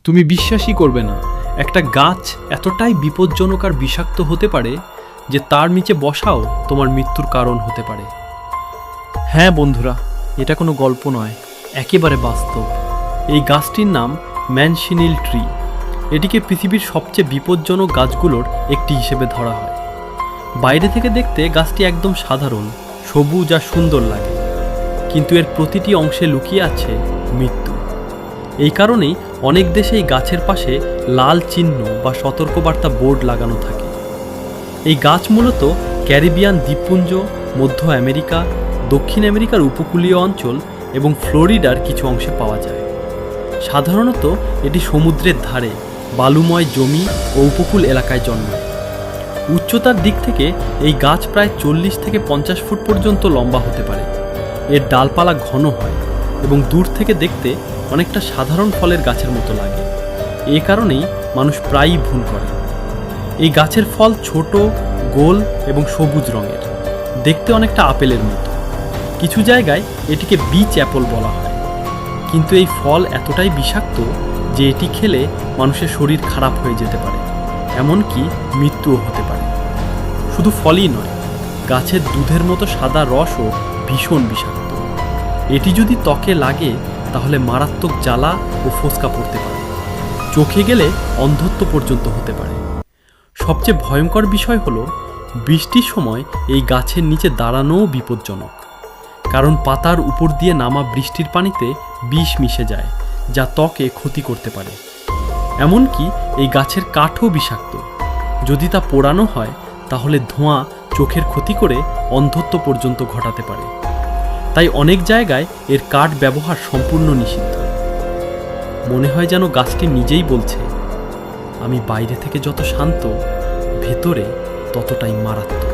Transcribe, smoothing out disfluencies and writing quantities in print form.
তুমি বিশ্বাসই করবে না, একটা গাছ এতটাই বিপজ্জনক আর বিষাক্ত হতে পারে যে তার নিচে বসাও তোমার মৃত্যুর কারণ হতে পারে। হ্যাঁ বন্ধুরা, এটা কোনো গল্প নয়, একেবারে বাস্তব। এই গাছটির নাম ম্যানশিনিল ট্রি। এটিকে পৃথিবীর সবচেয়ে বিপজ্জনক গাছগুলোর একটি হিসেবে ধরা হয়। বাইরে থেকে দেখতে গাছটি একদম সাধারণ, সবুজ আর সুন্দর লাগে, কিন্তু এর প্রতিটি অংশে লুকিয়ে আছে মৃত্যু। এই কারণেই অনেক দেশে এই গাছের পাশে লাল চিহ্ন বা সতর্কবার্তা বোর্ড লাগানো থাকে। এই গাছ মূলত ক্যারিবিয়ান দ্বীপপুঞ্জ, মধ্য আমেরিকা, দক্ষিণ আমেরিকার উপকূলীয় অঞ্চল এবং ফ্লোরিডার কিছু অংশে পাওয়া যায়। সাধারণত এটি সমুদ্রের ধারে, বালুময় জমি ও উপকূল এলাকায় জন্মায়। উচ্চতার দিক থেকে এই গাছ প্রায় 40 থেকে 50 ফুট পর্যন্ত লম্বা হতে পারে। এর ডালপালা ঘন হয় এবং দূর থেকে দেখতে অনেকটা সাধারণ ফলের গাছের মতো লাগে। এ কারণেই মানুষ প্রায়ই ভুল করে। এই গাছের ফল ছোট, গোল এবং সবুজ রঙের, দেখতে অনেকটা আপেলের মতো। কিছু জায়গায় এটিকে বিচ অ্যাপল বলা হয়। কিন্তু এই ফল এতটাই বিষাক্ত যে এটি খেলে মানুষের শরীর খারাপ হয়ে যেতে পারে, এমনকি মৃত্যুও হতে পারে। শুধু ফলই নয়, গাছের দুধের মতো সাদা রসও ভীষণ বিষাক্ত। এটি যদি ত্বকে লাগে তাহলে মারাত্মক জ্বালা ও ফোস্কা পড়তে পারে, চোখে গেলে অন্ধত্ব পর্যন্ত হতে পারে। সবচেয়ে ভয়ঙ্কর বিষয় হলো, বৃষ্টির সময় এই গাছের নিচে দাঁড়ানোও বিপজ্জনক, কারণ পাতার উপর দিয়ে নামা বৃষ্টির পানিতে বিষ মিশে যায়, যা ত্বকে ক্ষতি করতে পারে। এমনকি এই গাছের কাঠও বিষাক্ত। যদি তা পোড়ানো হয় তাহলে ধোঁয়া চোখের ক্ষতি করে অন্ধত্ব পর্যন্ত ঘটাতে পারে। তাই অনেক জায়গায় এর কাঠ ব্যবহার সম্পূর্ণ নিষিদ্ধ। মনে হয় যেন গাছটি নিজেই বলছে, আমি বাইরে থেকে যত শান্ত, ভেতরে ততটাই মারাত্মক।